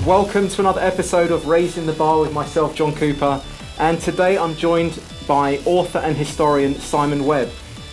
Welcome to another episode of Raising the Bar with myself, John Cooper, and today I'm joined by author and historian Simon Webb.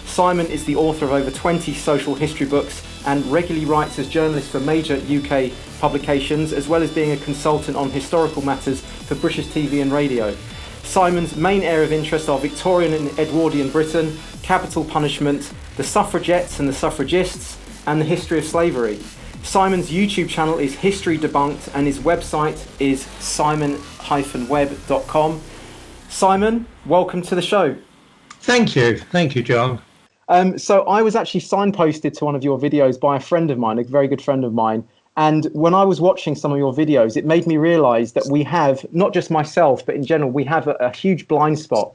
Simon is the author of over 20 social history books and regularly writes as journalist for major UK publications, as well as being a consultant on historical matters for British TV and radio. Simon's main area of interest are Victorian and Edwardian Britain, capital punishment, the suffragettes and the suffragists, and the history of slavery. Simon's YouTube channel is History Debunked and his website is simon-webb.com. Simon, welcome to the show. Thank you, John. So I was actually signposted to one of your videos by a friend of mine, a very good friend of mine. And when I was watching some of your videos, it made me realise that we have, not just myself, but in general, we have a huge blind spot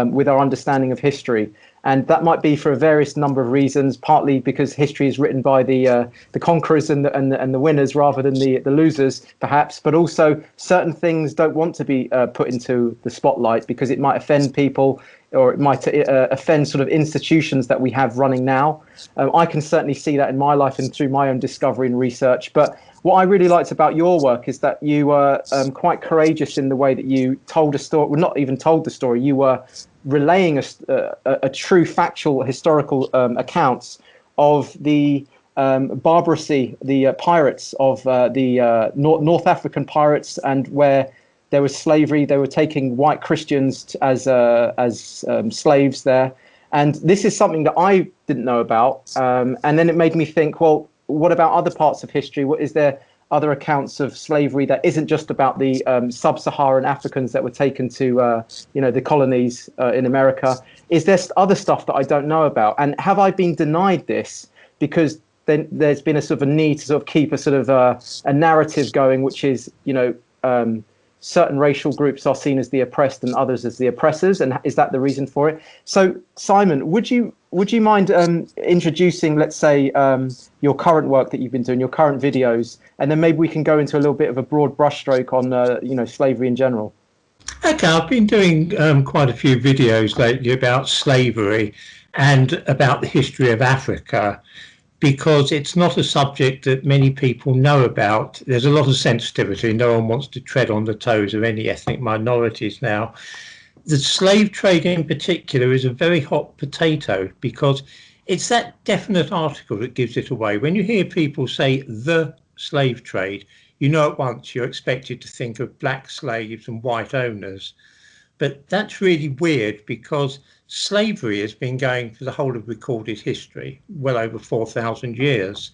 with our understanding of history. And that might be for a various number of reasons, partly because history is written by the conquerors and the winners rather than the losers, perhaps. But also certain things don't want to be put into the spotlight because it might offend people, or it might offend sort of institutions that we have running now. I can certainly see that in my life and through my own discovery and research. But what I really liked about your work is that you were quite courageous in the way that you told a story. Well, not even told the story. You were relaying a true factual historical accounts of the barbarity, the pirates of the North African pirates, and where there was slavery. They were taking white Christians as slaves there. And this is something that I didn't know about. And then it made me think, well, what about other parts of history? What is there other accounts of slavery that isn't just about the sub-Saharan Africans that were taken to, the colonies in America? Is there other stuff that I don't know about? And have I been denied this because then there's been a sort of a need to sort of keep a sort of a narrative going, which is, certain racial groups are seen as the oppressed and others as the oppressors, and is that the reason for it? So, Simon, would you mind introducing, let's say, your current work that you've been doing, your current videos, and then maybe we can go into a little bit of a broad brushstroke on, slavery in general. Okay, I've been doing quite a few videos lately about slavery and about the history of Africa, because it's not a subject that many people know about. There's a lot of sensitivity. No one wants to tread on the toes of any ethnic minorities now. The slave trade in particular is a very hot potato because it's that definite article that gives it away. When you hear people say the slave trade, you know at once you're expected to think of black slaves and white owners. But that's really weird because slavery has been going for the whole of recorded history, well over 4,000 years.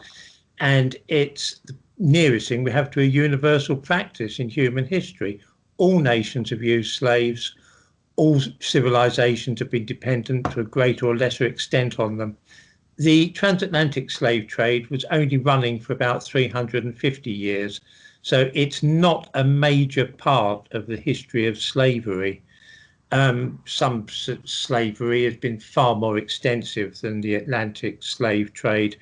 And it's the nearest thing we have to a universal practice in human history. All nations have used slaves. All civilizations have been dependent to a greater or lesser extent on them. The transatlantic slave trade was only running for about 350 years. So it's not a major part of the history of slavery. Some slavery has been far more extensive than the Atlantic slave trade.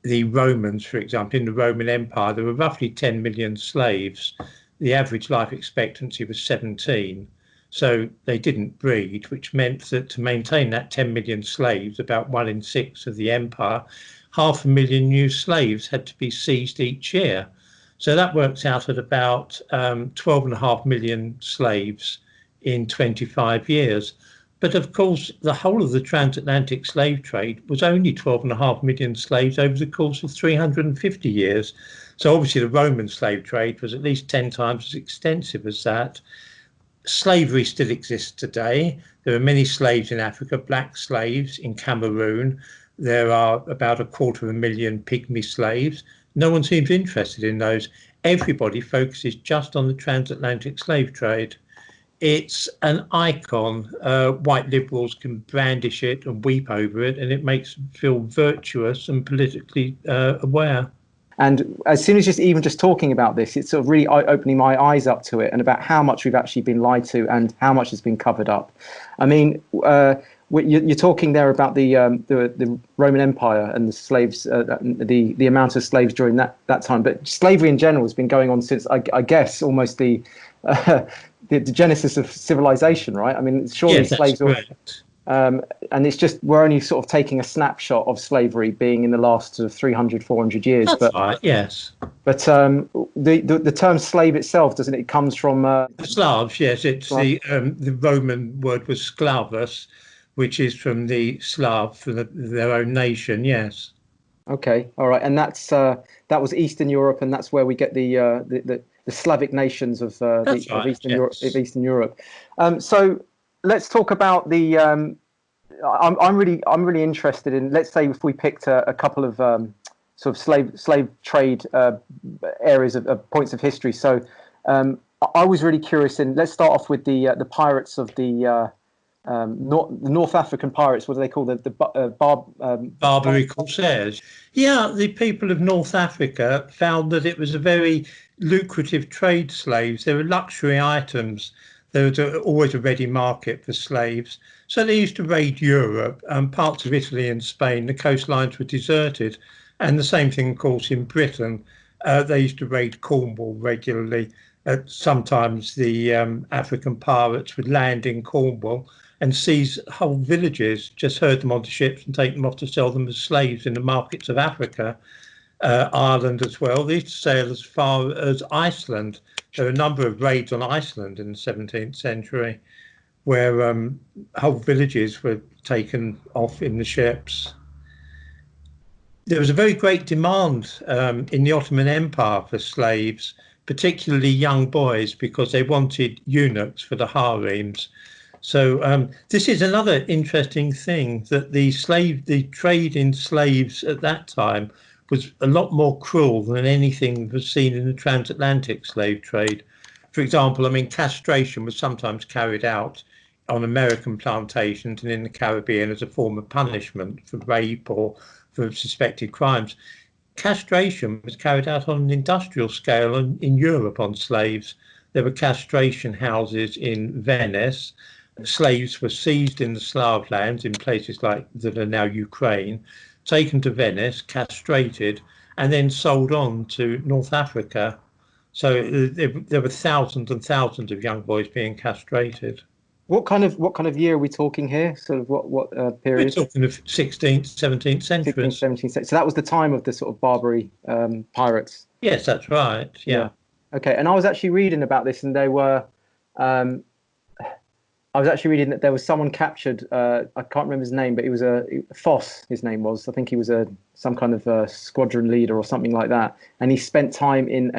The Romans, for example, in the Roman Empire, there were roughly 10 million slaves. The average life expectancy was 17. So they didn't breed, which meant that to maintain that 10 million slaves, about 1 in 6 of the empire, 500,000 new slaves had to be seized each year. So that works out at about 12.5 million slaves in 25 years. But of course, the whole of the transatlantic slave trade was only 12.5 million slaves over the course of 350 years. So obviously the Roman slave trade was at least 10 times as extensive as that. Slavery still exists today. There are many slaves in Africa, black slaves in Cameroon. There are about 250,000 pygmy slaves. No one seems interested in those. Everybody focuses just on the transatlantic slave trade. It's an icon. White liberals can brandish it and weep over it, and it makes them feel virtuous and politically aware. And as soon as just talking about this, it's sort of really opening my eyes up to it and about how much we've actually been lied to and how much has been covered up. I mean, you're talking there about the Roman Empire and the slaves, the amount of slaves during that time. But slavery in general has been going on since, I guess, almost the genesis of civilization, right? I mean, surely yes, slaves. And it's just we're only sort of taking a snapshot of slavery being in the last sort of 300, 400 years. That's right, yes. But the term slave itself, doesn't it? It comes from The Slavs, yes. It's the Roman word was sklavos, which is from the Slav, from their own nation. Yes. Okay, all right, and that was Eastern Europe, and that's where we get the Slavic nations of That's right, Of Eastern Europe. So let's talk about the. I'm really interested in. Let's say if we picked a couple of sort of slave trade areas of points of history. So I was really curious in. Let's start off with the pirates of the North African pirates. What do they call Barbary Corsairs. Yeah, the people of North Africa found that it was a very lucrative trade. Slaves, they were luxury items. There was always a ready market for slaves. So they used to raid Europe and parts of Italy and Spain. The coastlines were deserted. And the same thing, of course, in Britain. They used to raid Cornwall regularly. Sometimes the African pirates would land in Cornwall and seize whole villages, just herd them onto ships and take them off to sell them as slaves in the markets of Africa, Ireland as well. They used to sail as far as Iceland. There were a number of raids on Iceland in the 17th century where whole villages were taken off in the ships. There was a very great demand in the Ottoman Empire for slaves, particularly young boys, because they wanted eunuchs for the harems. So this is another interesting thing, that the trade in slaves at that time was a lot more cruel than anything was seen in the transatlantic slave trade. For example, I mean, castration was sometimes carried out on American plantations and in the Caribbean as a form of punishment for rape or for suspected crimes. Castration was carried out on an industrial scale in Europe on slaves. There were castration houses in Venice. Slaves were seized in the Slav lands in places like that are now Ukraine, taken to Venice, castrated, and then sold on to North Africa. So there were thousands and thousands of young boys being castrated. What kind of year are we talking here? Sort of what period? We're talking of 16th, 17th centuries. 16th, 17th century. So that was the time of the sort of Barbary pirates. Yes, that's right. Yeah. Okay, and I was actually reading about this, and they were. I was actually reading that there was someone captured. I can't remember his name, but he was a Foss. His name was. I think he was some kind of squadron leader or something like that. And he spent time in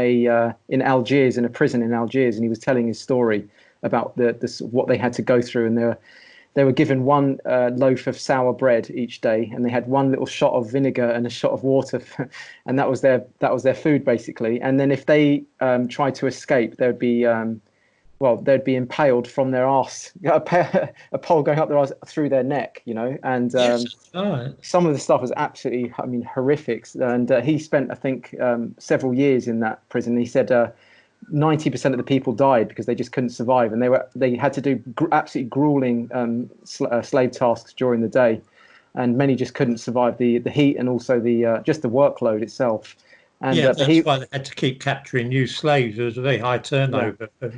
Algiers, in a prison in Algiers, and he was telling his story about what they had to go through. And they were given one loaf of sour bread each day, and they had one little shot of vinegar and a shot of water, and that was their food basically. And then if they tried to escape, they'd be impaled from their arse, a pole going up their arse through their neck, and Yes, right. Some of the stuff was absolutely, I mean, horrific. And he spent, I think, several years in that prison. He said 90% of the people died because they just couldn't survive, and they had to do absolutely grueling slave tasks during the day, and many just couldn't survive the heat and also just the workload itself. And that's why they had to keep capturing new slaves. There was a very high turnover. Yeah.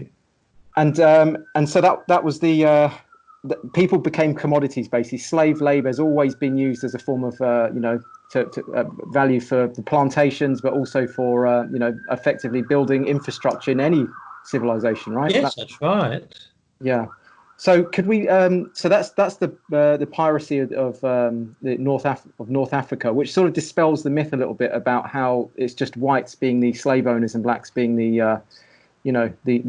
And so that was the people became commodities basically. Slave labor has always been used as a form of to value for the plantations, but also for effectively building infrastructure in any civilization, right? Yes, that's right. Yeah. So could we? So that's the piracy of the North Africa, which sort of dispels the myth a little bit about how it's just whites being the slave owners and blacks being the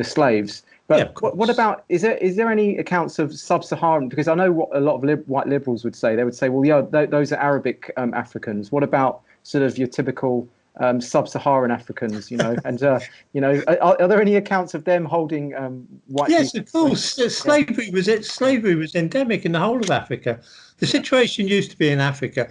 slaves. But yeah, what about, is there any accounts of sub-Saharan? Because I know what a lot of white liberals would say. They would say, well, yeah, those are Arabic Africans. What about sort of your typical sub-Saharan Africans? And are there any accounts of them holding white? Yes, of course. Slavery was endemic in the whole of Africa. The situation used to be in Africa.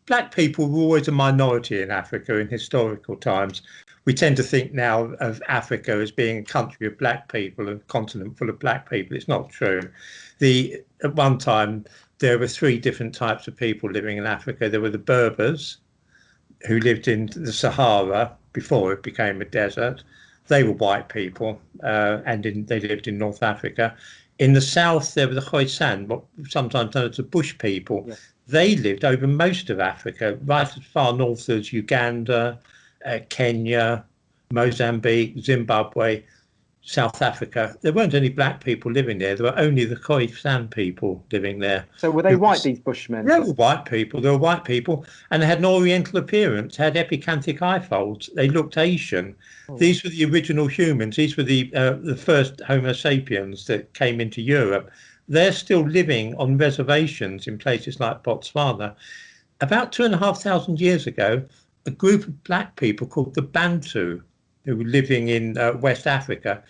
Black people were always a minority in Africa in historical times. We tend to think now of Africa as being a country of black people, a continent full of black people. It's not true. At one time, there were three different types of people living in Africa. There were the Berbers, who lived in the Sahara before it became a desert. They were white people, and they lived in North Africa. In the south, there were the Khoisan, what sometimes known as the bush people. Yeah. They lived over most of Africa, right as far north as Uganda, Kenya, Mozambique, Zimbabwe, South Africa. There weren't any black people living there. There were only the Khoisan people living there. So were they white, these Bushmen? They were white people. They were white people, and they had an oriental appearance, had epicanthic eye folds. They looked Asian. Oh. These were the original humans. These were the first Homo sapiens that came into Europe. They're still living on reservations in places like Botswana. About 2,500 years ago, a group of black people called the Bantu, who were living in West Africa,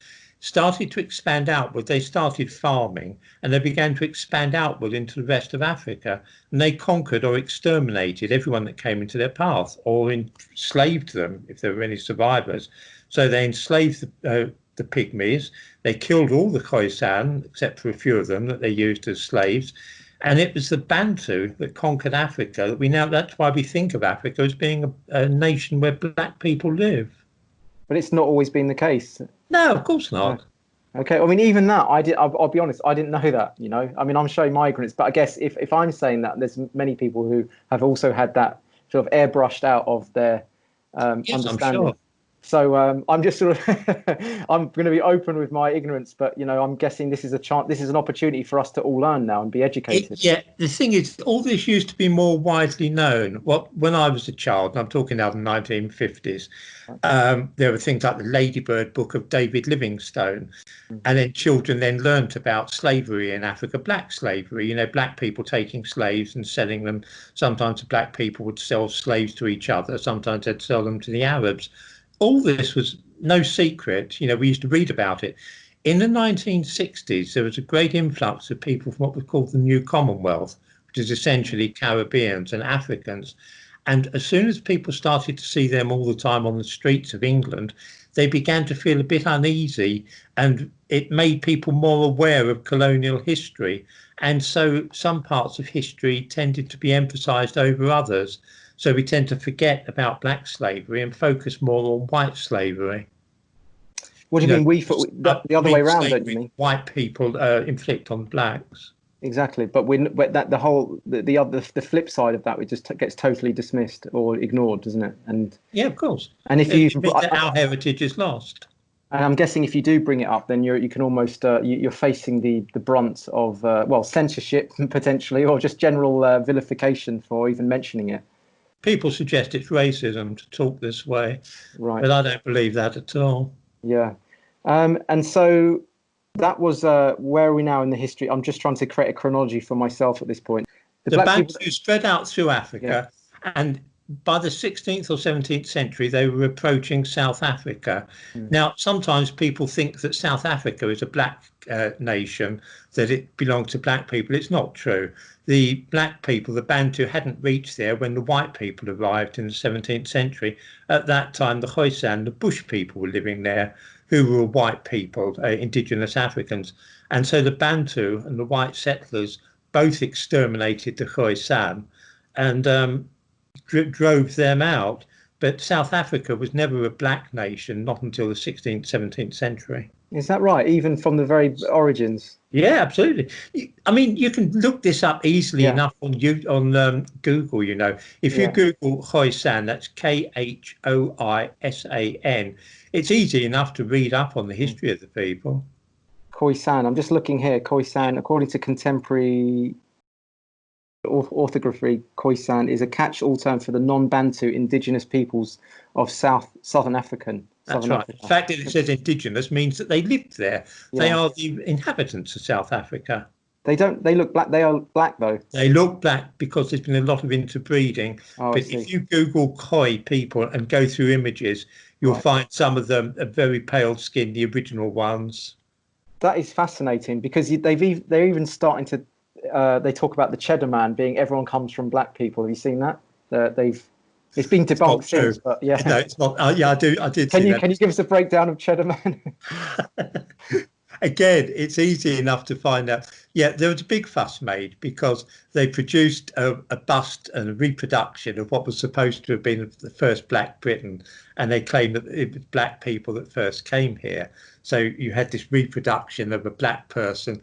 started to expand outward. They started farming, and they began to expand outward into the rest of Africa. And they conquered or exterminated everyone that came into their path, or enslaved them if there were any survivors. So they enslaved the pygmies. They killed all the Khoisan, except for a few of them that they used as slaves. And it was the Bantu that conquered Africa. That's why we think of Africa as being a nation where black people live. But it's not always been the case. No, of course not. No. Okay, I mean, even that, I'll be honest, I didn't know that, you know. I mean, I'm showing my ignorance, but I guess if I'm saying that, there's many people who have also had that sort of airbrushed out of their Yes, understanding. I'm sure. So I'm just sort of, I'm going to be open with my ignorance, but, you know, I'm guessing this is a chance, this is an opportunity for us to all learn now and be educated. The thing is, all this used to be more widely known. When I was a child, and I'm talking now the 1950s, there were things like the Ladybird book of David Livingstone, and then children then learnt about slavery in Africa, black slavery, you know, black people taking slaves and selling them. Sometimes the black people would sell slaves to each other, sometimes they'd sell them to the Arabs. All this was no secret. You know, we used to read about it. In the 1960s, there was a great influx of people from what was called the New Commonwealth, which is essentially Caribbeans and Africans. And as soon as people started to see them all the time on the streets of England, they began to feel a bit uneasy, and it made people more aware of colonial history. And so some parts of history tended to be emphasised over others. So we tend to forget about black slavery and focus more on white slavery. What do you mean? The other way around, don't you mean? White people inflict on blacks. Exactly, but the flip side of that, it just gets totally dismissed or ignored, doesn't it? And yeah, of course. And if our heritage is lost. And I'm guessing if you do bring it up, then you can almost you're facing the brunt of censorship potentially, or just general vilification for even mentioning it. People suggest it's racism to talk this way, right? But I don't believe that at all. Yeah, and so that was where are we now in the history? I'm just trying to create a chronology for myself at this point. The Bantu spread out through Africa, and by the 16th or 17th century, they were approaching South Africa. Now, sometimes people think that South Africa is a black nation, that it belongs to black people. It's not true. The black people, the Bantu, hadn't reached there when the white people arrived in the 17th century. At that time, the Khoisan, the bush people, were living there, who were white people, indigenous Africans. And so the Bantu and the white settlers both exterminated the Khoisan and drove them out. But South Africa was never a black nation, not until the 16th, 17th century. Is that right? Even from the very origins? Yeah, absolutely. I mean, you can look this up easily enough on Google, you know. If you Google Khoisan, that's Khoisan, it's easy enough to read up on the history of the people. Khoisan, I'm just looking here. Khoisan, according to contemporary orthography, Khoisan is a catch-all term for the non-Bantu indigenous peoples of Southern African. That's right. The fact that it says indigenous means that they lived there. Yeah. They are the inhabitants of South Africa. They look black. They are black though. They look black because there's been a lot of interbreeding. But if you Google Khoi people and go through images, you'll find some of them are very pale skinned, the original ones. That is fascinating because they're even starting to. They talk about the Cheddar Man being everyone comes from black people. Have you seen that? It's been debunked since, but yeah. No, it's not. Yeah, I did. Can you give us a breakdown of Cheddar Man? again, it's easy enough to find out. Yeah, there was a big fuss made because they produced a bust and a reproduction of what was supposed to have been the first Black Britain, and they claimed that it was black people that first came here. So you had this reproduction of a black person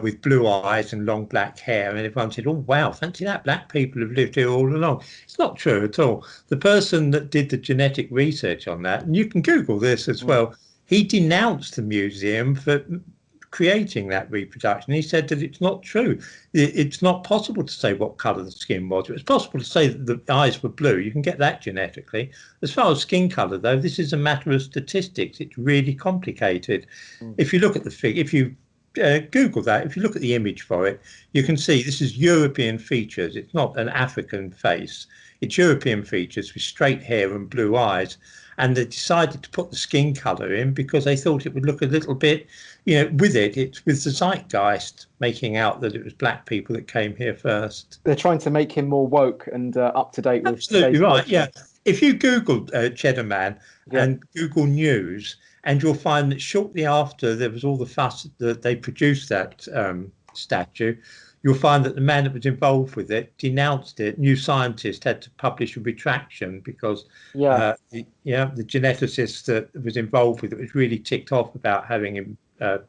with blue eyes and long black hair, and everyone said, "Oh wow, fancy that! Black people have lived here all along." It's not true at all. The person that did the genetic research on that, and you can Google this as well, he denounced the museum for creating that reproduction. He said that it's not true. It's not possible to say what colour the skin was. It's possible to say that the eyes were blue. You can get that genetically. As far as skin colour, though, this is a matter of statistics. It's really complicated. If you look at the figure, if you Google that, if you look at the image for it, you can see this is European features. It's not an African face. It's European features with straight hair and blue eyes. And they decided to put the skin colour in because they thought it would look a little bit, with it's with the zeitgeist making out that it was black people that came here first. They're trying to make him more woke and up to date with. Absolutely right. Yeah. If you Google Cheddar Man and Google News, and you'll find that shortly after there was all the fuss that they produced that statue, you'll find that the man that was involved with it denounced it. New Scientist had to publish a retraction because the geneticist that was involved with it was really ticked off about having him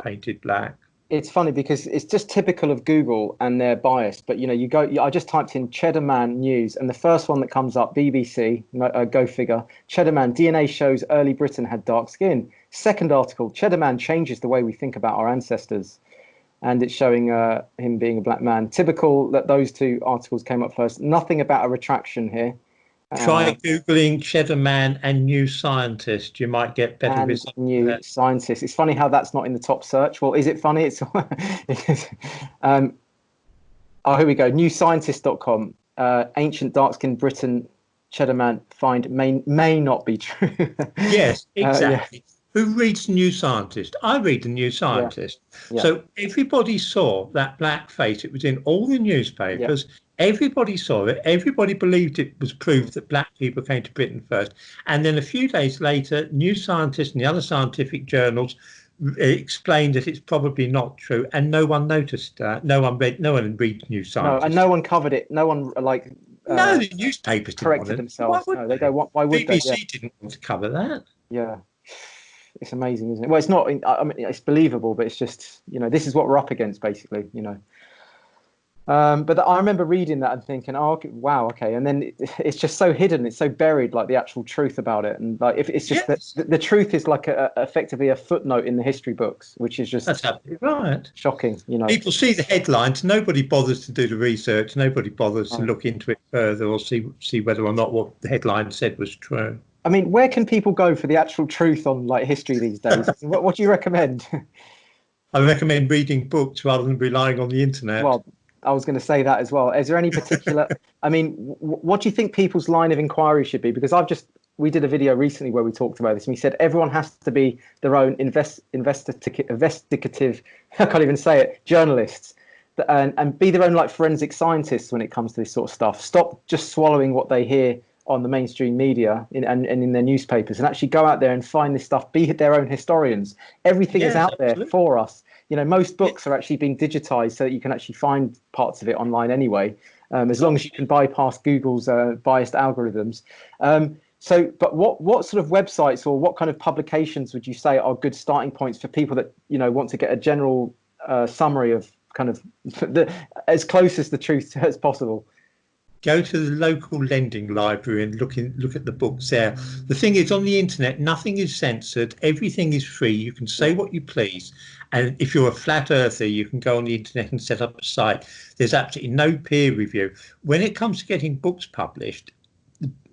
painted black. It's funny because it's just typical of Google and their bias. But you go. I just typed in Cheddar Man news, and the first one that comes up, BBC, go figure. Cheddar Man, DNA shows early Britain had dark skin. Second article, Cheddar Man changes the way we think about our ancestors. And it's showing him being a black man. Typical that those two articles came up first. Nothing about a retraction here. Try Googling Cheddar Man and New Scientist. You might get better results. New Scientist. It's funny how that's not in the top search. Well, is it funny? It's here we go. Newscientist.com. Ancient dark-skinned Britain Cheddar Man find may not be true. Yes, exactly. Yeah. Who reads New Scientist? I read the New Scientist. Yeah. Yeah. So everybody saw that black face. It was in all the newspapers. Yeah. Everybody saw it. Everybody believed it was proof that black people came to Britain first. And then a few days later, New Scientist and the other scientific journals explained that it's probably not true. And no one noticed that. No one reads New Scientist. No, and no one covered it. No one no, the newspapers corrected themselves. No, they don't want. Why would BBC they? didn't want to cover that. Yeah. It's amazing, isn't it? Well, it's not. I mean, it's believable, but it's just this is what we're up against, basically. But I remember reading that and thinking, oh, wow, okay. And then it's just so hidden, it's so buried, like the actual truth about it. And like, if it's just that the truth is like effectively a footnote in the history books, which is just that's absolutely right. Shocking. People see the headlines, nobody bothers to do the research, nobody bothers to look into it further or see whether or not what the headline said was true. I mean, where can people go for the actual truth on like history these days? What do you recommend? I recommend reading books rather than relying on the internet. Well, I was going to say that as well. Is there any particular? I mean, what do you think people's line of inquiry should be? Because we did a video recently where we talked about this, and we said everyone has to be their own investigative. I can't even say it. Journalists. And be their own like forensic scientists when it comes to this sort of stuff. Stop just swallowing what they hear on the mainstream media and in their newspapers, and actually go out there and find this stuff, be their own historians. Everything is out there for us. Most books are actually being digitized so that you can actually find parts of it online anyway, as long as you can bypass Google's biased algorithms. But what sort of websites or what kind of publications would you say are good starting points for people that want to get a general summary of kind of as close as the truth as possible? Go to the local lending library and look at the books there. The thing is, on the internet, nothing is censored. Everything is free. You can say what you please. And if you're a flat earther, you can go on the internet and set up a site. There's absolutely no peer review. When it comes to getting books published,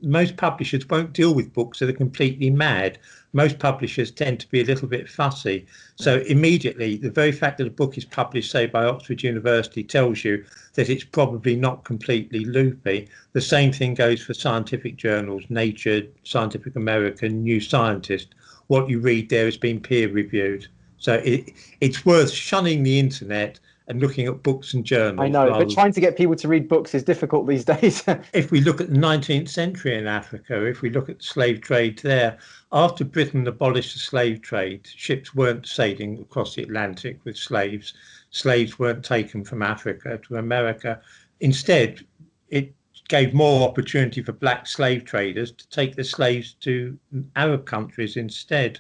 most publishers won't deal with books that are completely mad. Most publishers tend to be a little bit fussy. So immediately, the very fact that a book is published, say, by Oxford University tells you that it's probably not completely loopy. The same thing goes for scientific journals, Nature, Scientific American, New Scientist. What you read there has been peer reviewed. So it's worth shunning the internet and looking at books and I journals. know, but trying to get people to read books is difficult these days. If we look at the 19th century in Africa, if we look at the slave trade there, after Britain abolished the slave trade, ships weren't sailing across the Atlantic with slaves. Slaves weren't taken from Africa to America. Instead, it gave more opportunity for black slave traders to take the slaves to Arab countries instead.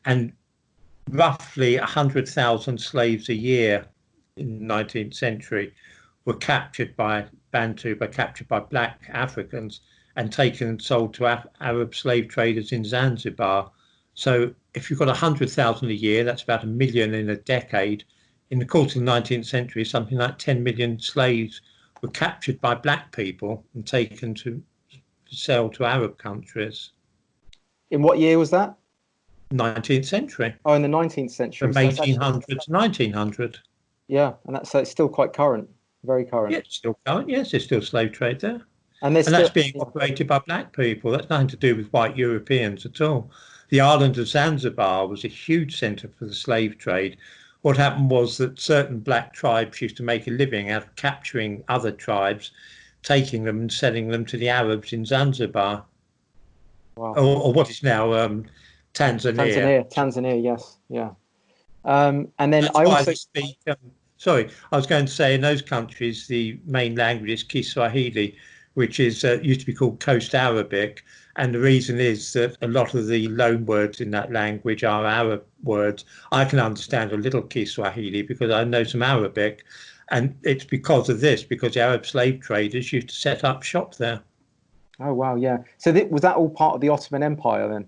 And roughly 100,000 slaves a year in the 19th century were captured by bantu, captured by black Africans and taken and sold to Arab slave traders in Zanzibar. So if you've got 100,000 a year, that's about 1 million in a decade. In the course of the 19th century, something like 10 million slaves were captured by black people and taken to sell to Arab countries. In what year was that? 19th century. Oh, in the 19th century. From 1800 to 1900. Yeah, and that's so it's still quite current, very current. Yeah, it's still current. Yes, there's still slave trade there. And that's being operated by black people. That's nothing to do with white Europeans at all. The island of Zanzibar was a huge centre for the slave trade. What happened was that certain black tribes used to make a living out of capturing other tribes, taking them and selling them to the Arabs in Zanzibar. Wow. Or what is now Tanzania. Tanzania, yes, yeah. And then That's I why also they speak. Sorry, I was going to say in those countries the main language is Kiswahili, which is used to be called Coast Arabic, and the reason is that a lot of the loan words in that language are Arab words. I can understand a little Kiswahili because I know some Arabic, and it's because of this, because the Arab slave traders used to set up shop there. Oh wow, yeah. So was that all part of the Ottoman Empire then?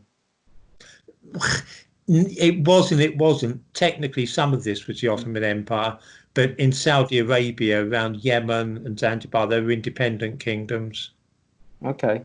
It was and it wasn't. Technically, some of this was the Ottoman Empire, but in Saudi Arabia, around Yemen and Zanzibar, they were independent kingdoms. Okay.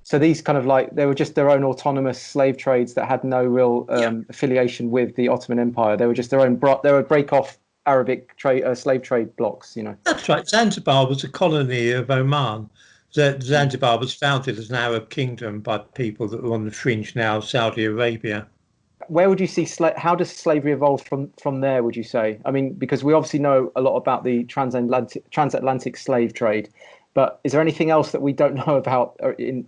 So these kind of like, they were just their own autonomous slave trades that had no real affiliation with the Ottoman Empire. They were just their own, they would break off Arabic slave trade blocks, you know. That's right. Zanzibar was a colony of Oman. Zanzibar was founded as an Arab kingdom by people that were on the fringe now of Saudi Arabia. Where would you see how does slavery evolve from there, would you say? I mean, because we obviously know a lot about the transatlantic slave trade, but is there anything else that we don't know about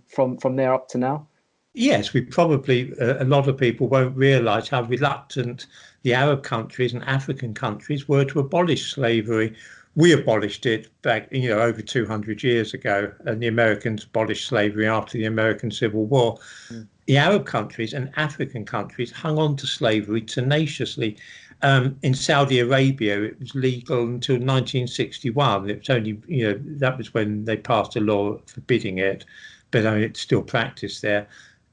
from there up to now? Yes, we probably, a lot of people won't realise how reluctant the Arab countries and African countries were to abolish slavery. We abolished it back, over 200 years ago, and the Americans abolished slavery after the American Civil War. Mm. The Arab countries and African countries hung on to slavery tenaciously. In Saudi Arabia, it was legal until 1961. It was only, that was when they passed a law forbidding it, but it's still practiced there.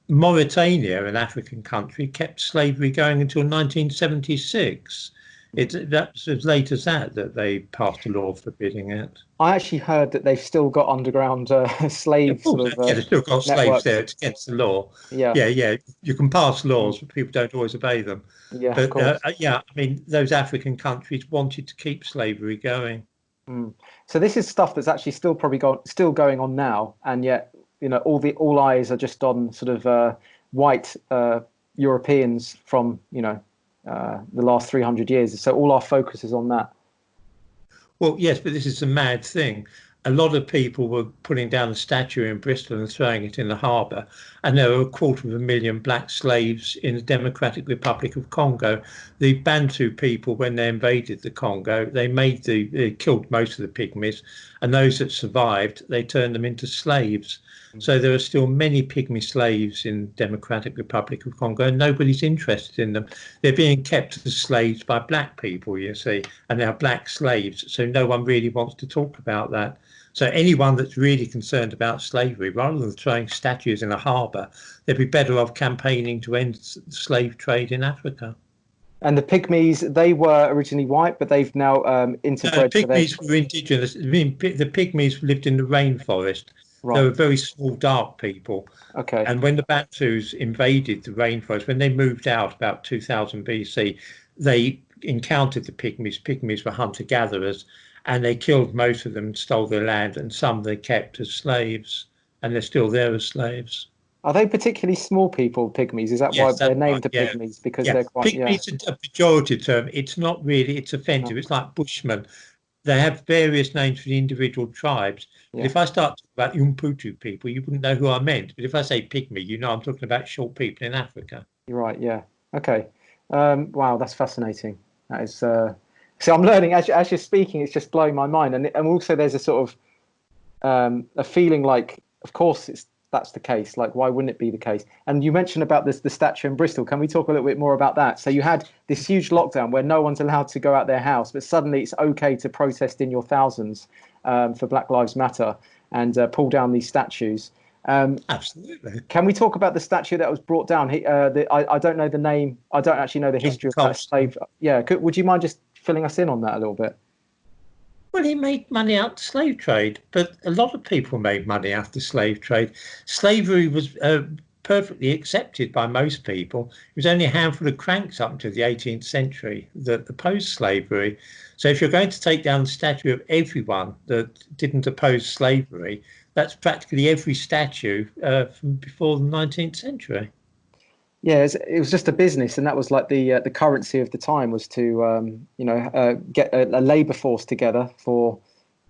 Mauritania, an African country, kept slavery going until 1976. That's as late as that they passed a law forbidding it. I actually heard that they've still got underground slave they've still got slaves there. It's against the law. Yeah. You can pass laws, but people don't always obey them. Yeah, but of course. I mean, those African countries wanted to keep slavery going. Mm. So this is stuff that's actually still still going on now, and yet all eyes are just on sort of white Europeans from the last 300 years. So all our focus is on that. Well, yes, but this is a mad thing. A lot of people were putting down a statue in Bristol and throwing it in the harbour, and there were 250,000 black slaves in the Democratic Republic of Congo. The Bantu people, when they invaded the Congo, they killed most of the pygmies, and those that survived, they turned them into slaves. So there are still many pygmy slaves in Democratic Republic of Congo, and nobody's interested in them. They're being kept as slaves by black people, you see, and they're black slaves. So no one really wants to talk about that. So anyone that's really concerned about slavery, rather than throwing statues in a harbour, they'd be better off campaigning to end slave trade in Africa. And the pygmies, they were originally white, but they've now interbred. Pygmies were indigenous. I mean, the pygmies lived in the rainforest. Right. They were very small, dark people. Okay. And when the Bantus invaded the rainforest, when they moved out about 2000 BC, they encountered the pygmies. Pygmies were hunter-gatherers, and they killed most of them, stole their land, and some they kept as slaves, and they're still there as slaves. Are they particularly small people, pygmies? Is that why Yes, they're that's right. named the Yeah, pygmies? Because yeah. they're quite, yeah. Pygmies are a pejorative term. It's not really. It's offensive. No, It's like Bushmen. They have various names for the individual tribes. But yeah, if I start talking about Umputu people, you wouldn't know who I meant. But if I say pygmy, you know I'm talking about short people in Africa. you're right. Yeah. Okay. Wow, that's fascinating. That is. So I'm learning as you're speaking. It's just blowing my mind, and also there's a sort of a feeling like, of course, that's the case. Like, why wouldn't it be the case? And you mentioned about the statue in Bristol. Can we talk a little bit more about that? So you had this huge lockdown where no one's allowed to go out their house, but suddenly it's okay to protest in your thousands for Black Lives Matter and pull down these statues. Absolutely. Can we talk about the statue that was brought down? I don't know the name. I don't actually know the John history of that Colston. slave. Yeah, would you mind just filling us in on that a little bit? Well, he made money out the slave trade, but a lot of people made money out the slave trade. Slavery was perfectly accepted by most people. It was only a handful of cranks up until the 18th century that opposed slavery. So if you're going to take down the statue of everyone that didn't oppose slavery, that's practically every statue from before the 19th century. Yeah, it was just a business, and that was like the currency of the time was to get a labour force together for,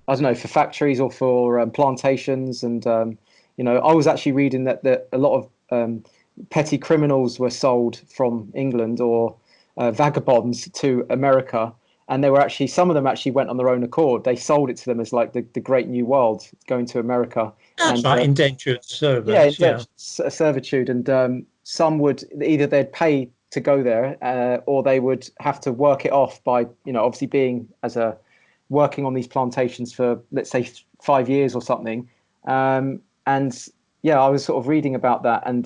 I don't know, for factories or for plantations. And I was actually reading that a lot of petty criminals were sold from England, or vagabonds to America, and they were actually, some of them actually went on their own accord. They sold it to them as like the great new world, going to America. That's And right, indentured yeah, servants, yeah. indentured servitude, and some would either they'd pay to go there, or they would have to work it off by, obviously being as a working on these plantations for, let's say, 5 years or something. And yeah, I was sort of reading about that, and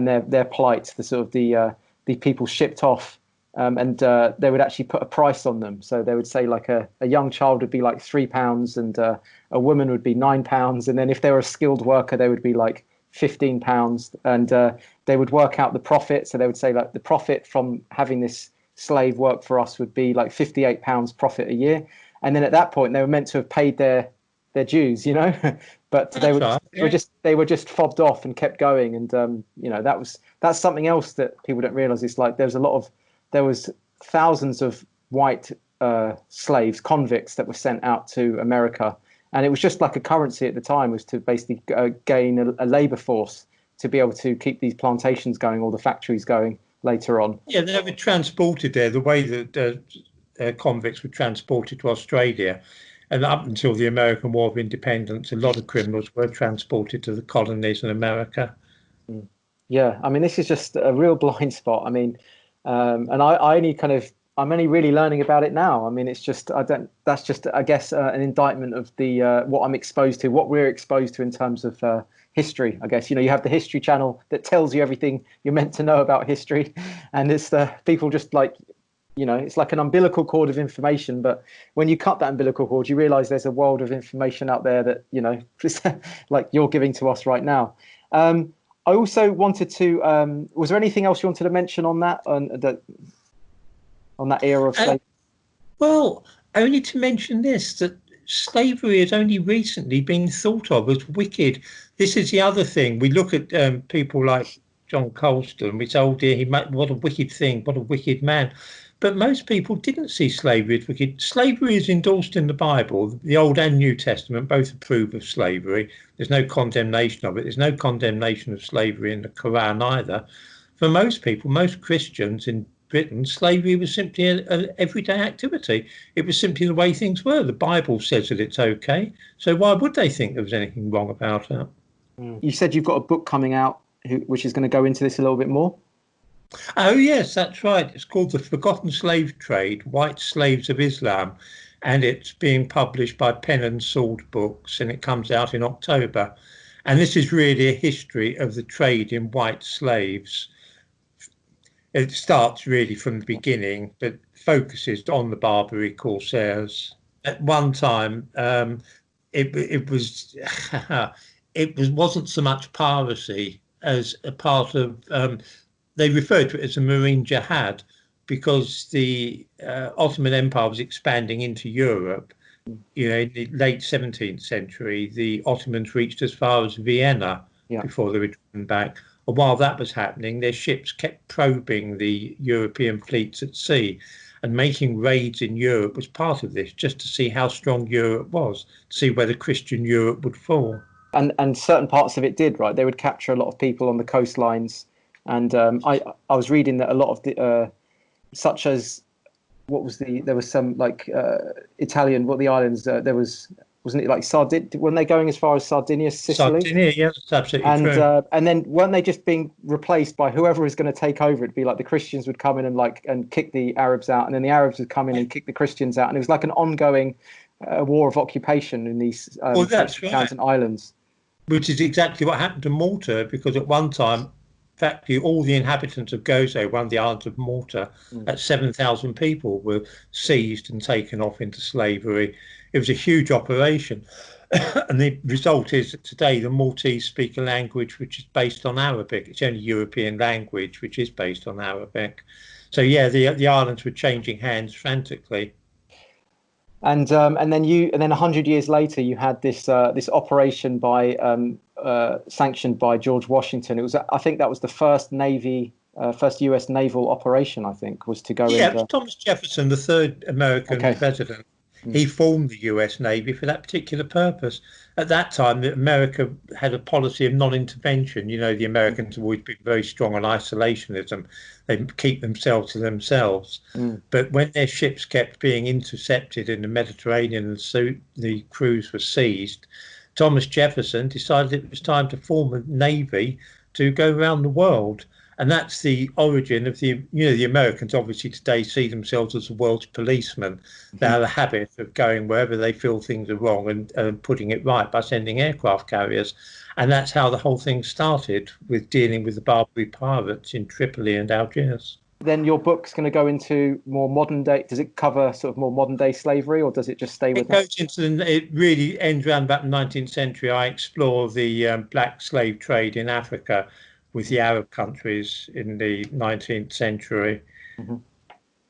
their plight, the sort of the people shipped off. And they would actually put a price on them. So they would say like a young child would be like £3, and a woman would be £9. And then if they were a skilled worker, they would be like £15. And they would work out the profit. So they would say like the profit from having this slave work for us would be like £58 profit a year. And then at that point, they were meant to have paid their dues, but That's right, yeah. they were just fobbed off and kept going. And that's something else that people don't realize. It's like there was thousands of white slaves, convicts, that were sent out to America, and it was just like a currency at the time, was to basically gain a labor force to be able to keep these plantations going or the factories going later on. Yeah, they were transported there the way that convicts were transported to Australia. And up until the American War of Independence, a lot of criminals were transported to the colonies in America. Yeah, I mean, this is just a real blind spot. I mean, and I'm only really learning about it now. I mean, it's just, that's just, I guess, an indictment of what I'm exposed to, what we're exposed to in terms of history. I guess, you have the History Channel that tells you everything you're meant to know about history. And it's people just like, it's like an umbilical cord of information. But when you cut that umbilical cord, you realize there's a world of information out there that, like you're giving to us right now. I also wanted to. Was there anything else you wanted to mention on that, on that era of slavery? Well, only to mention this, that slavery has only recently been thought of as wicked. This is the other thing. We look at people like John Colston. We say, oh dear, what a wicked thing, what a wicked man. But most people didn't see slavery as wicked. Slavery is endorsed in the Bible. The Old and New Testament both approve of slavery. There's no condemnation of it. There's no condemnation of slavery in the Quran either. For most people, most Christians in Britain, slavery was simply an everyday activity. It was simply the way things were. The Bible says that it's okay. So why would they think there was anything wrong about it? You said you've got a book coming out which is going to go into this a little bit more. Oh, yes, that's right. It's called The Forgotten Slave Trade, White Slaves of Islam. And it's being published by Pen and Sword Books, and it comes out in October. And this is really a history of the trade in white slaves. It starts really from the beginning, but focuses on the Barbary corsairs. At one time, it was wasn't so much piracy as a part of. They referred to it as a marine jihad because the Ottoman Empire was expanding into Europe. In the late 17th century, the Ottomans reached as far as Vienna, before they were driven back. And while that was happening, their ships kept probing the European fleets at sea, and making raids in Europe was part of this, just to see how strong Europe was, to see whether Christian Europe would fall. And certain parts of it did, right? They would capture a lot of people on the coastlines. And I was reading that a lot of the, such as, there was some like Italian, the islands, there was, wasn't it like weren't they going as far as Sardinia, Sicily? Sardinia, yeah, that's absolutely true. And then weren't they just being replaced by whoever was going to take over? It'd be like the Christians would come in and kick the Arabs out, and then the Arabs would come in and kick the Christians out, and it was like an ongoing war of occupation in these towns and islands. Which is exactly what happened to Malta, because at one time, practically all the inhabitants of Gozo, one of the islands of Malta, at 7,000 people were seized and taken off into slavery. It was a huge operation. And the result is that today the Maltese speak a language which is based on Arabic. It's the only European language which is based on Arabic. So yeah, the islands were changing hands frantically. And then 100 years later, you had this operation sanctioned by George Washington. It was, I think, that was the first U.S. naval operation. I think was to go. Yeah, it was Thomas Jefferson, the third American president. He formed the U.S. Navy for that particular purpose. At that time, America had a policy of non-intervention. You know, the Americans have always been very strong on isolationism. They keep themselves to themselves. But when their ships kept being intercepted in the Mediterranean and so the crews were seized, Thomas Jefferson decided it was time to form a navy to go around the world. And that's the origin of the Americans obviously today see themselves as the world's policemen. They have a habit of going wherever they feel things are wrong and putting it right by sending aircraft carriers. And that's how the whole thing started, with dealing with the Barbary Pirates in Tripoli and Algiers. Then your book's going to go into more modern day. Does it cover sort of more modern day slavery, or does it just stay with that? It really ends around about the 19th century. I explore the black slave trade in Africa with the Arab countries in the 19th century.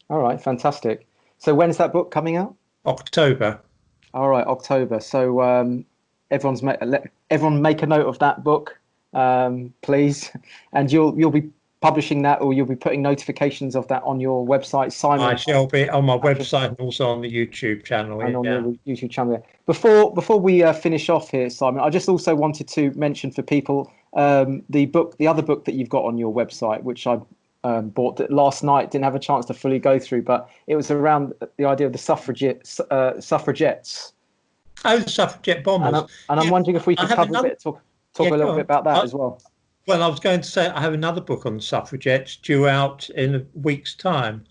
All right, fantastic. So when's that book coming out? October. All right, October. So everyone make a note of that book, please. And you'll be publishing that, or you'll be putting notifications of that on your website, Simon. I shall be on my website and also on the YouTube channel. And on the YouTube channel. Before we finish off here, Simon, I just also wanted to mention for people the other book that you've got on your website, which I bought last night, didn't have a chance to fully go through, but it was around the idea of the suffragettes. Oh, the suffragette bombers. And I'm wondering if we could cover a bit, talk a little bit about that as well. Well, I was going to say I have another book on the suffragettes due out in a week's time.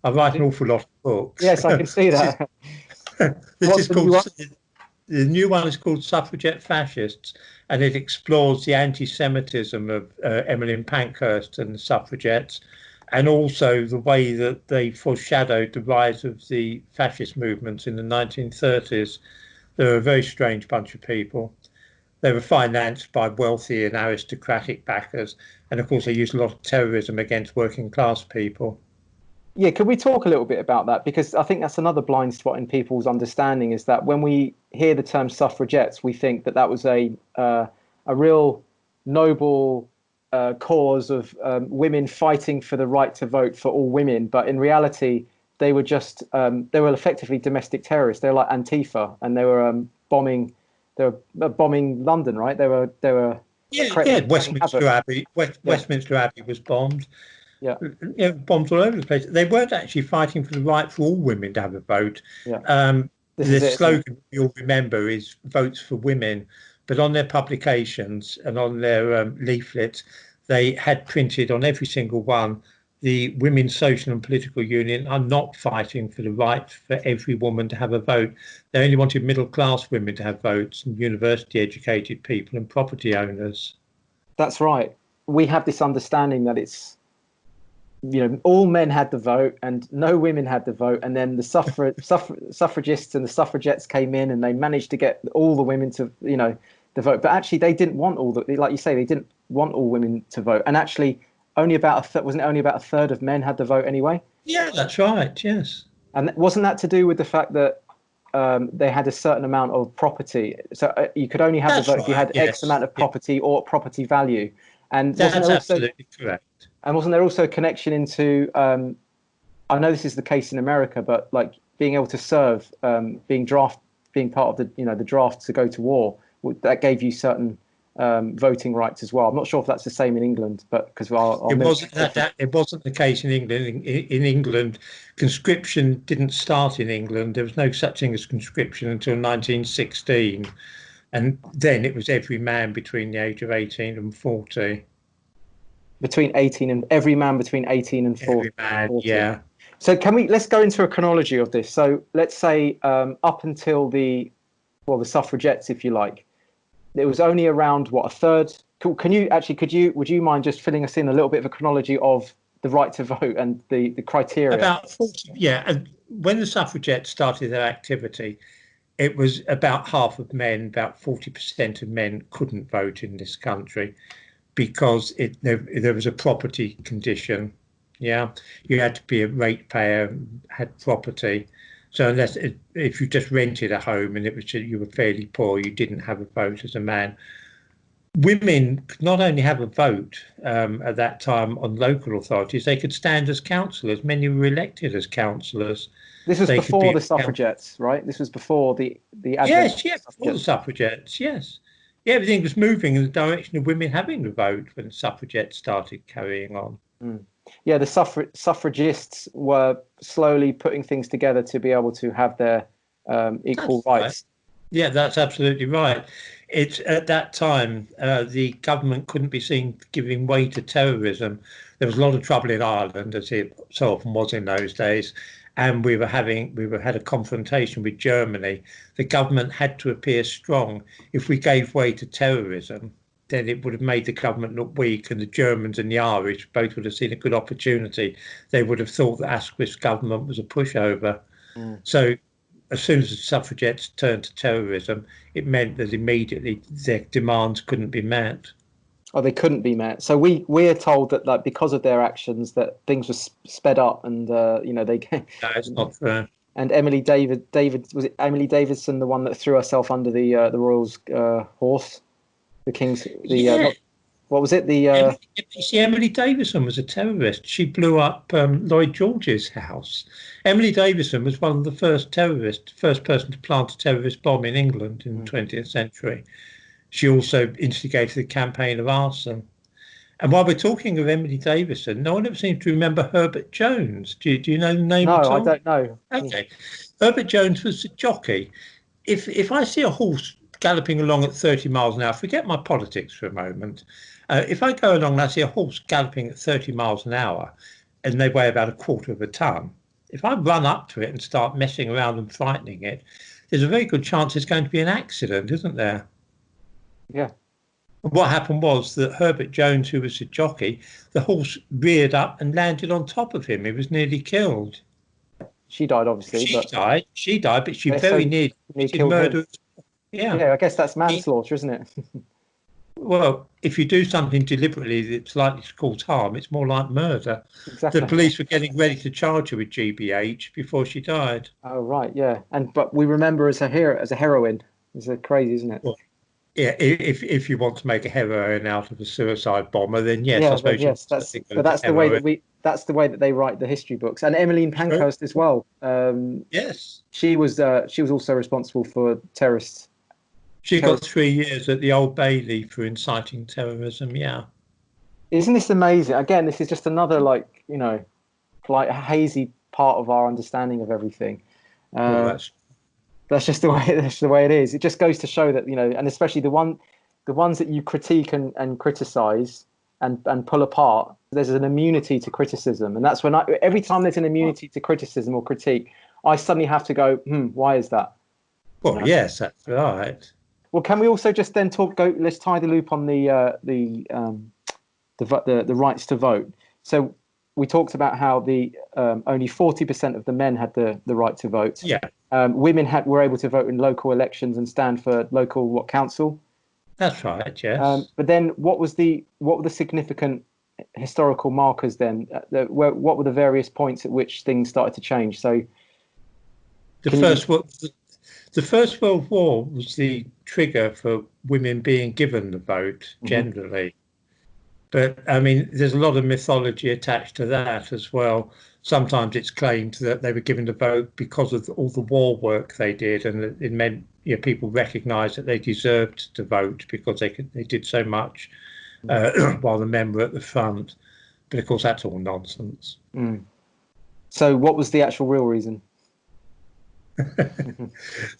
I write an awful lot of books. Yes, I can see that. The new one is called Suffragette Fascists, and it explores the anti-Semitism of Emmeline Pankhurst and the suffragettes, and also the way that they foreshadowed the rise of the fascist movements in the 1930s. They were a very strange bunch of people. They were financed by wealthy and aristocratic backers, and of course they used a lot of terrorism against working class people. Yeah, could we talk a little bit about that? Because I think that's another blind spot in people's understanding, is that when we hear the term suffragettes, we think that was a real noble cause of women fighting for the right to vote for all women. But in reality, they were just they were effectively domestic terrorists. They were like Antifa, and they were bombing London, right? They were Westminster Abbey. Westminster Abbey was bombed. Yeah, bombs all over the place. They weren't actually fighting for the right for all women to have a vote. Yeah. The slogan you'll remember is "Votes for Women," but on their publications and on their leaflets, they had printed on every single one, the Women's Social and Political Union are not fighting for the right for every woman to have a vote. They only wanted middle-class women to have votes, and university-educated people and property owners. That's right. We have this understanding that it's, all men had the vote and no women had the vote, and then the suffragists and the suffragettes came in and they managed to get all the women to, the vote. But actually, they didn't want like you say, they didn't want all women to vote. And actually, only about wasn't it only about a third of men had the vote anyway? Yeah, that's right. Yes. And wasn't that to do with the fact that they had a certain amount of property. So you could only have the vote if you had X amount of property or property value. And that's absolutely correct. And wasn't there also a connection into? I know this is the case in America, but like being able to serve, being part of the draft to go to war, that gave you certain voting rights as well. I'm not sure if that's the same in England, but because it wasn't the case in England. In England, conscription didn't start in England. There was no such thing as conscription until 1916, and then it was every man between the age of 18 and 40. Every man between 18 and 40. Every man, yeah. So let's go into a chronology of this. So let's say up until the suffragettes, if you like, it was only around a third. Would you mind just filling us in a little bit of a chronology of the right to vote and the criteria? About 40, yeah. And when the suffragettes started their activity, it was about half of men, about 40% of men couldn't vote in this country because there was a property condition. Yeah, you had to be a ratepayer, had property. So if you just rented a home and you were fairly poor, you didn't have a vote as a man. Women could not only have a vote at that time on local authorities, they could stand as councillors. Many were elected as councillors. This was before the suffragettes, right? This was before the advent. Yes, before the suffragettes, yes. Yeah, everything was moving in the direction of women having the vote when the suffragettes started carrying on. Mm. Yeah, the suffragists were slowly putting things together to be able to have their equal rights. Right. Yeah, that's absolutely right. It's at that time the government couldn't be seen giving way to terrorism. There was a lot of trouble in Ireland, as it so often was in those days, and we had a confrontation with Germany. The government had to appear strong. If we gave way to terrorism, then it would have made the government look weak, and the Germans and the Irish both would have seen a good opportunity. They would have thought that Asquith's government was a pushover. Mm. So as soon as the suffragettes turned to terrorism, it meant that immediately their demands couldn't be met. Oh, they couldn't be met. So we are told that because of their actions that things were sped up, and they. No, it's not true. And Emily was it Emily Davidson, the one that threw herself under the royal's horse, the king's what was it? Emily Davison was a terrorist. She blew up Lloyd George's house. Emily Davison was one of the first person to plant a terrorist bomb in England in the 20th century. She also instigated the campaign of arson. And while we're talking of Emily Davison, no one ever seems to remember Herbert Jones. Do you know the name at all? No, I don't know. Okay. Herbert Jones was a jockey. If I see a horse galloping along at 30 miles an hour, forget my politics for a moment. If I go along and I see a horse galloping at 30 miles an hour and they weigh about a quarter of a ton, if I run up to it and start messing around and frightening it, there's a very good chance there's going to be an accident, isn't there? Yeah. What happened was that Herbert Jones, who was a jockey, the horse reared up and landed on top of him. He was nearly killed. She died, obviously. She died, but she very nearly murdered. Yeah, I guess that's manslaughter, isn't it? Well, if you do something deliberately that's likely to cause harm, it's more like murder. Exactly. The police were getting ready to charge her with GBH before she died. Oh, right, yeah. But we remember as a heroine. It's crazy, isn't it? Well, yeah, if you want to make a heroine out of a suicide bomber, then yes, I suppose. Yes, that's the way that they write the history books. And Emmeline Pankhurst as well. Yes, she was also responsible for terrorists. She got 3 years at the Old Bailey for inciting terrorism. Yeah, isn't this amazing? Again, this is just another a hazy part of our understanding of everything. That's just the way it is. It just goes to show that, and especially the ones that you critique and criticize and pull apart, there's an immunity to criticism. And that's when every time there's an immunity to criticism or critique, I suddenly have to go, why is that? Well, yes, that's right. Well, can we also just then let's tie the loop on the rights to vote. So we talked about how only 40% of the men had the right to vote. Yeah. Women were able to vote in local elections and stand for local council. That's right. Yes. But then, what were the significant historical markers then? What were the various points at which things started to change? So, the The First World War was the trigger for women being given the vote generally. But I mean, there's a lot of mythology attached to that as well. Sometimes it's claimed that they were given the vote because of all the war work they did, and it meant people recognised that they deserved to vote because they did so much while the men were at the front. But of course, that's all nonsense. So, what was the actual real reason? The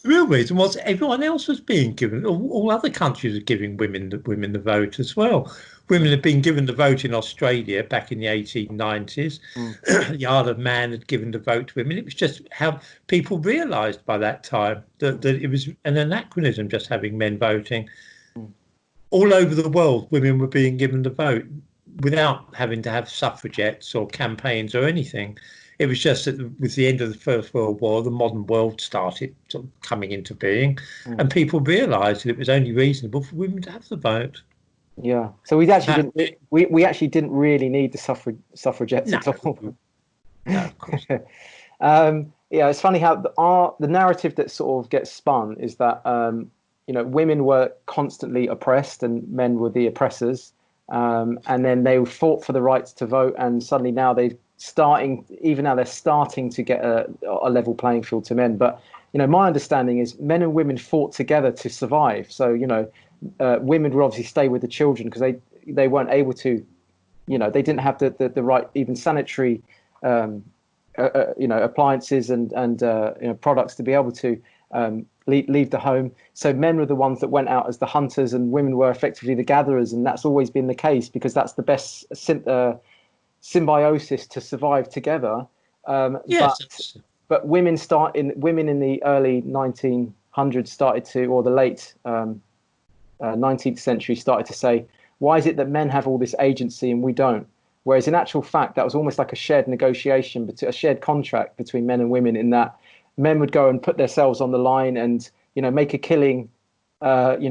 real reason was everyone else was being given. All other countries are giving women the vote as well. Women had been given the vote in Australia back in the 1890s. The Isle of Man had given the vote to women. It was just how people realised by that time that it was an anachronism just having men voting. All over the world, women were being given the vote without having to have suffragettes or campaigns or anything. It was just that with the end of the First World War, the modern world started sort of coming into being, and people realised that it was only reasonable for women to have the vote. Yeah. So we actually didn't really need the suffragettes at all. No, of course. Yeah, it's funny how the narrative that sort of gets spun is that women were constantly oppressed and men were the oppressors, and then they fought for the rights to vote, and suddenly now they're starting to get a level playing field to men. But my understanding is men and women fought together to survive. So women would obviously stay with the children because they weren't able to, they didn't have the right even sanitary appliances and products to be able to leave the home. So men were the ones that went out as the hunters, and women were effectively the gatherers, and that's always been the case because that's the best symbiosis to survive together. Yes. But women in the early 1900s started to, or the late 19th century started to say, why is it that men have all this agency and we don't? Whereas in actual fact, that was almost like a shared negotiation, a shared contract between men and women, in that men would go and put themselves on the line and, make a killing, out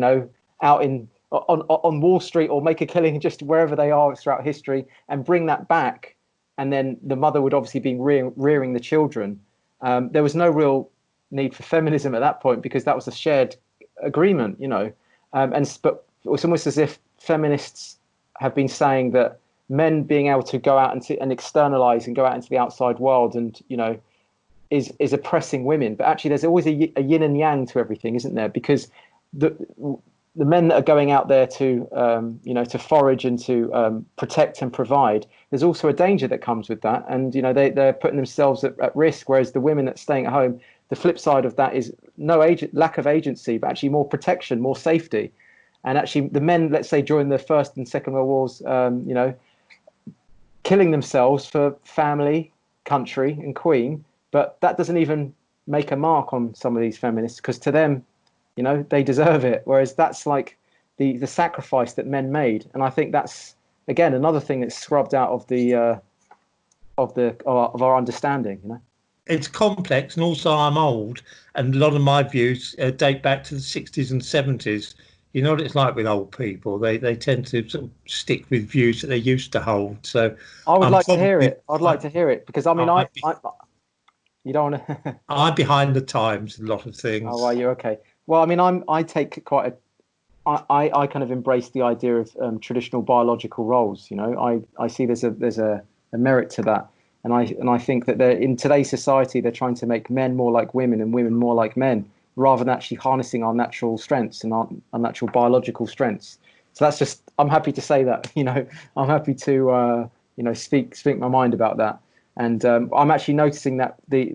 on Wall Street, or make a killing just wherever they are throughout history, and bring that back. And then the mother would obviously be rearing the children. There was no real need for feminism at that point because that was a shared agreement, but it's almost as if feminists have been saying that men being able to go out and externalize and go out into the outside world and, is oppressing women. But actually there's always a yin and yang to everything, isn't there? Because the men that are going out there to, to forage and to protect and provide, there's also a danger that comes with that. And, they're putting themselves at risk, whereas the women that are staying at home, the flip side of that is lack of agency, but actually more protection, more safety. And actually the men, let's say during the First and Second World Wars, killing themselves for family, country and queen, but that doesn't even make a mark on some of these feminists, because to them, they deserve it. Whereas that's like the sacrifice that men made. And I think that's, again, another thing that's scrubbed out of our understanding, It's complex, and also I'm old, and a lot of my views date back to the 60s and 70s. You know what it's like with old people. They tend to sort of stick with views that they used to hold. So I would like to hear it. I'd like to hear it, because I mean, you don't want to. I'm behind the times, a lot of things. Oh, well, you're okay. Well, I mean, I take quite I kind of embrace the idea of traditional biological roles. I see there's a merit to that, and I think that in today's society they're trying to make men more like women and women more like men, rather than actually harnessing our natural strengths and our natural biological strengths. So that's just, I'm happy to say that. I'm happy to speak my mind about that. And I'm actually noticing that the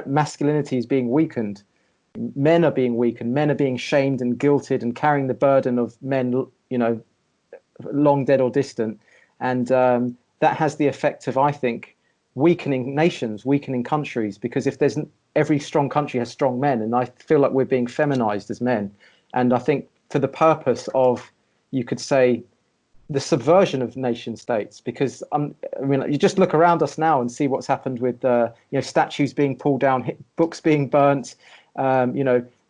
masculinity is being weakened. Men are being weakened. Men are being shamed and guilted and carrying the burden of men, long dead or distant. And that has the effect of, I think, weakening nations, weakening countries, because if every strong country has strong men, and I feel like we're being feminized as men. And I think for the purpose of, you could say, the subversion of nation states, because you just look around us now and see what's happened with statues being pulled down, books being burnt,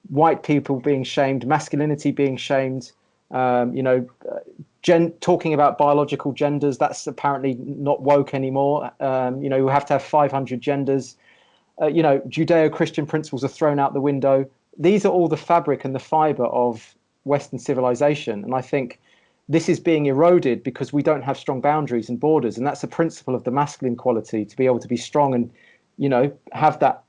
white people being shamed, masculinity being shamed, talking about biological genders, that's apparently not woke anymore. We have to have 500 genders. Judeo-Christian principles are thrown out the window. these are all the fabric and the fiber of Western civilization. And I think this is being eroded because we don't have strong boundaries and borders. And that's a principle of the masculine quality, to be able to be strong and, have that,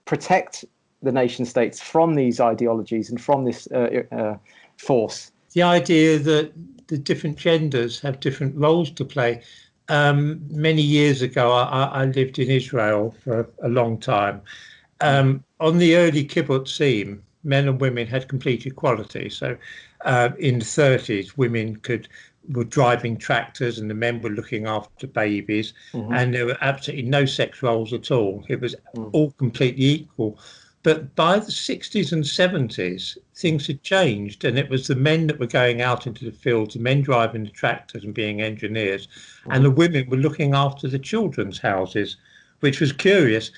protect the nation states from these ideologies and from this force. The idea that the different genders have different roles to play. Many years ago, I lived in Israel for a long time. On the early kibbutzim, men and women had complete equality. So in the 30s, women were driving tractors and the men were looking after babies, and there were absolutely no sex roles at all. It was all completely equal. But by the 60s and 70s, things had changed, and it was the men that were going out into the fields, the men driving the tractors and being engineers, and the women were looking after the children's houses, which was curious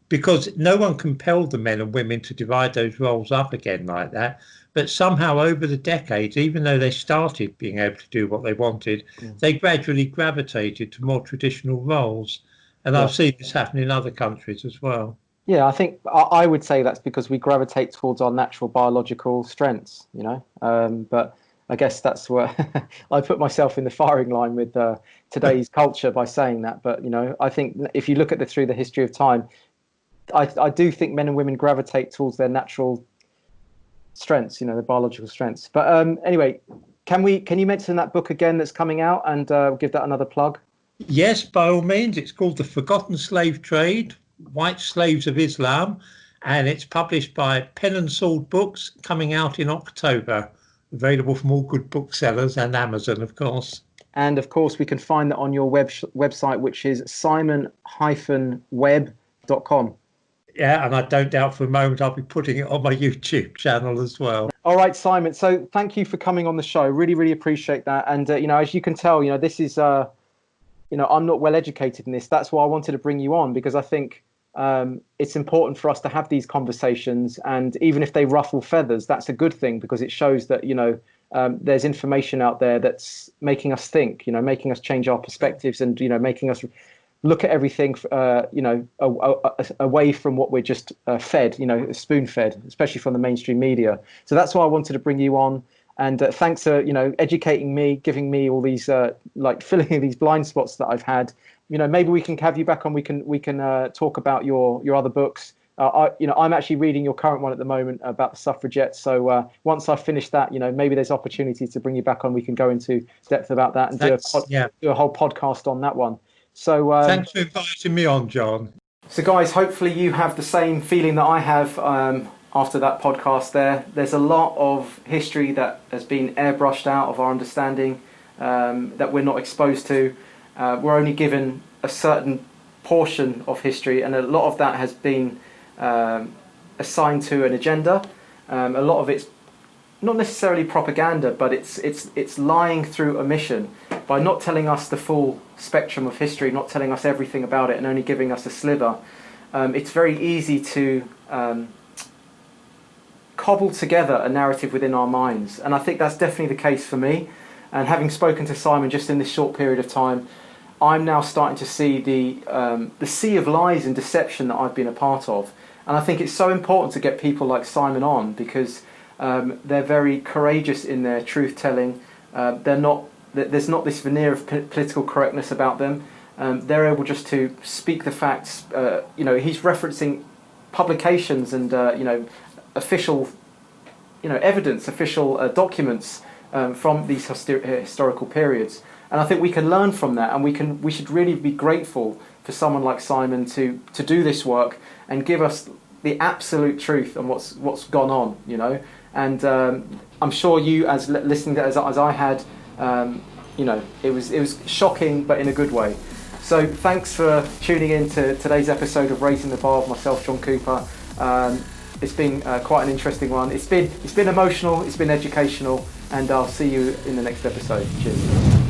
because no one compelled the men and women to divide those roles up again like that. But somehow over the decades, even though they started being able to do what they wanted, they gradually gravitated to more traditional roles. And I've seen this happen in other countries as well. Yeah, I think I would say that's because we gravitate towards our natural biological strengths, but I guess that's where I put myself in the firing line with today's culture by saying that. But, I think if you look at through the history of time, I do think men and women gravitate towards their natural strengths, their biological strengths. But anyway, can you mention that book again that's coming out and give that another plug? Yes, by all means. It's called The Forgotten Slave Trade, White Slaves of Islam, and it's published by Pen and Sword Books, coming out in October, available from all good booksellers and Amazon, of course. And of course, we can find that on your website, which is simon-webb.com. Yeah, and I don't doubt for a moment I'll be putting it on my YouTube channel as well. All right, Simon. So thank you for coming on the show. Really, really appreciate that. And, as you can tell, this is, I'm not well educated in this. That's why I wanted to bring you on, because I think it's important for us to have these conversations. And even if they ruffle feathers, that's a good thing, because it shows that, there's information out there that's making us think, making us change our perspectives and, making us look at everything, away from what we're just fed, spoon-fed, especially from the mainstream media. So that's why I wanted to bring you on. And thanks for, educating me, giving me all these, filling in these blind spots that I've had. Maybe we can have you back on. We can talk about your other books. I'm actually reading your current one at the moment about the suffragettes. So once I've finished that, maybe there's opportunities to bring you back on. We can go into depth about that and do a whole podcast on that one. So thanks for inviting me on, John. So guys, hopefully you have the same feeling that I have after that podcast there. There's a lot of history that has been airbrushed out of our understanding, that we're not exposed to. We're only given a certain portion of history, and a lot of that has been assigned to an agenda. A lot of it's not necessarily propaganda, but it's lying through omission by not telling us the full spectrum of history, not telling us everything about it, and only giving us a sliver. It's very easy to cobble together a narrative within our minds, and I think that's definitely the case for me. And having spoken to Simon just in this short period of time, I'm now starting to see the sea of lies and deception that I've been a part of. And I think it's so important to get people like Simon on, because they're very courageous in their truth-telling. There's not this veneer of political correctness about them. They're able just to speak the facts. He's referencing publications and official evidence, official documents from these historical periods. And I think we can learn from that, and we should really be grateful for someone like Simon to do this work and give us the absolute truth on what's gone on, And I'm sure you, as listening to as I had, it was shocking, but in a good way. So thanks for tuning in to today's episode of Raising the Bar with myself, John Cooper. It's been quite an interesting one. It's been emotional, it's been educational, and I'll see you in the next episode. Cheers.